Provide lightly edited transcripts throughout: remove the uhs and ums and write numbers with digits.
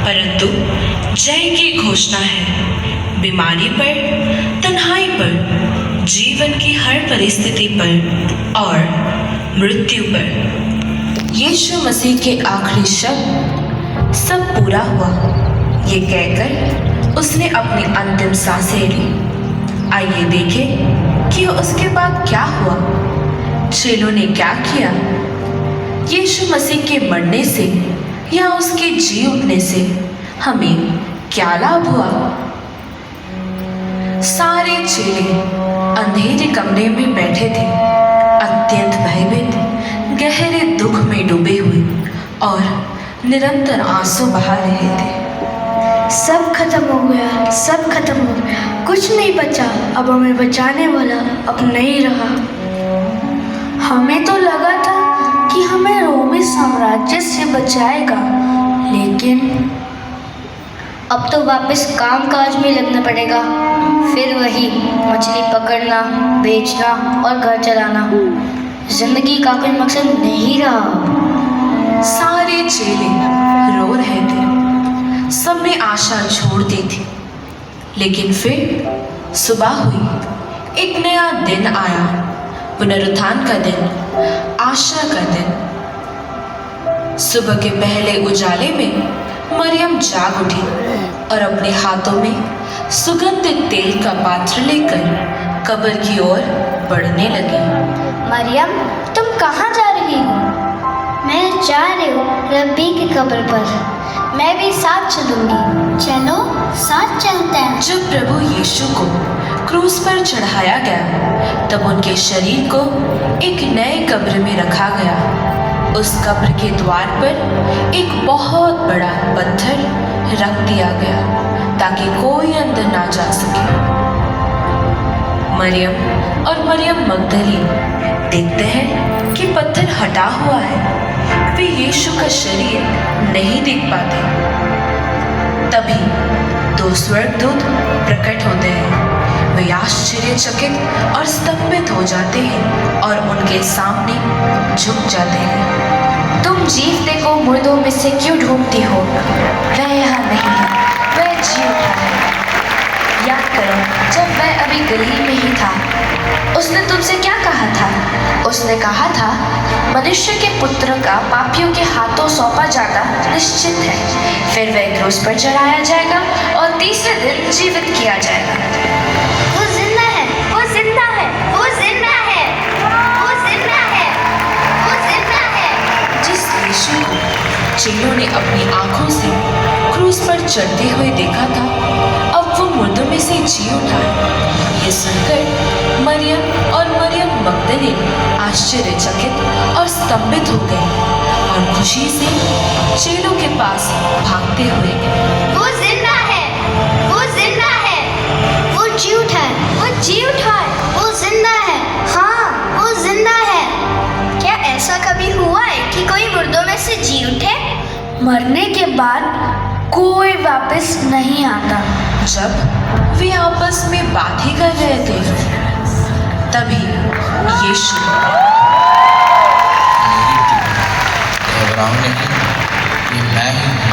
परंतु जय की घोषणा है बीमारी पर, तन्हाई पर, जीवन की हर परिस्थिति पर और मृत्यु पर। यीशु मसीह के आखिरी शब्द सब पूरा हुआ ये कहकर उसने अपनी अंतिम सांसें ली। आइए देखें कि उसके बाद क्या हुआ। चेलों ने क्या किया? यीशु मसीह के मरने से या उसके जी उठने से हमें क्या लाभ हुआ? सारे चेले अंधेरे कमरे में बैठे थे, अत्यंत भयभीत, गहरे दुख में डूबे हुए और निरंतर आंसू बहा रहे थे। सब खत्म हो गया, सब खत्म हो गया, कुछ नहीं बचा। अब हमें बचाने वाला अब नहीं रहा। हमें तो लगा था कि हमें रोमी साम्राज्य से बचाएगा, लेकिन अब तो वापस कामकाज में लगना पड़ेगा। फिर वही मछली पकड़ना, बेचना और घर चलाना। जिंदगी का कोई मकसद नहीं रहा। सारे चेले रो रहे थे, सब ने आशा छोड़ दी थी। लेकिन फिर सुबह हुई, एक नया दिन आया, पुनरुत्थान का दिन, आशा का दिन। सुबह के पहले उजाले में मरियम जाग उठी और अपने हाथों में सुगंधित तेल का पात्र लेकर कब्र की ओर बढ़ने लगी। मरियम, तुम कहाँ जा रही हो? मैं जा रही हूँ रब्बी की कब्र पर। मैं भी साथ चलूंगी। चलो, साथ चलते हैं। जब प्रभु यीशु को क्रूस पर चढ़ाया गया तब उनके शरीर को एक नए कब्र में रखा गया। उस कब्र के द्वार पर एक बहुत बड़ा पत्थर रख दिया गया ताकि कोई अंदर ना जा सके। मरियम और मरियम मगदलीन देखते हैं कि पत्थर हटा हुआ है। वे यीशु का शरीर नहीं देख पाते। तभी दो स्वर्गदूत प्रकट होते हैं। वे आश्चर्यचकित और स्तंभित हो जाते हैं और उनके सामने झुक जाते हैं। तुम जीवते को मुर्दों में से क्यों ढूंढती हो? वह यहाँ नहीं है, वह जी उठा है। याद करो, जब वह अभी गली में ही था, उसने तुमसे क्या कहा था? उसने कहा था, मनुष्य के पुत्र का पापियों के हाथों सौंपा जाना निश्चित है। फिर वह क्रूस पर चढ़ाया जाएगा और तीसरे दिन जीवित किया जाएगा। वो जिंदा है, वो जिंदा है, वो जिंदा है, वो जिंदा है, वो जिंदा है। जिस यीशु को चेलों ने अपनी आंखों से क्रूस पर चढ़ते हुए देखा था, अब वो मुर्दों में से जी उठा। ये सुनकर मरियम और मरियम मगदलीन आश्चर्यचकित और स्तंभित हो गए और खुशी से चेलों के पास भागते हुए गए। वो जिंदा है, वो जिंदा है, वो जी उठा है, वो जी उठा है, वो जिंदा है। हाँ, वो जिंदा है। क्या ऐसा कभी हुआ है कि कोई मुर्दों में से जी उठे? मरने के बाद कोई वापस नहीं आता। जब वे आपस में बात ही कर रहे थे, तभी यीशु घबराओ नहीं, ये मैं ही हूँ,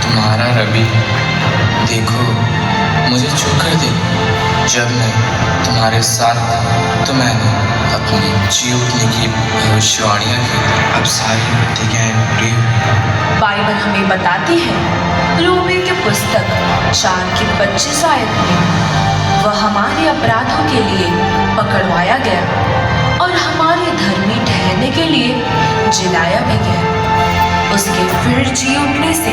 तुम्हारा रबी। देखो, मुझे छू कर देखो। जब मैं तुम्हारे साथ था तो मैंने अपनी जी उठने की भविष्यवाणियाँ की। अब सारी प्रतिज्ञाएं पूरी हुई। बाइबल हमें बताती है, रोमी की पुस्तक 4 की 25 आयत में, वह हमारे अपराधों के लिए पकड़वाया गया और हमारे धर्मी ठहरने के लिए जिलाया भी गया। उसके फिर जी उठने से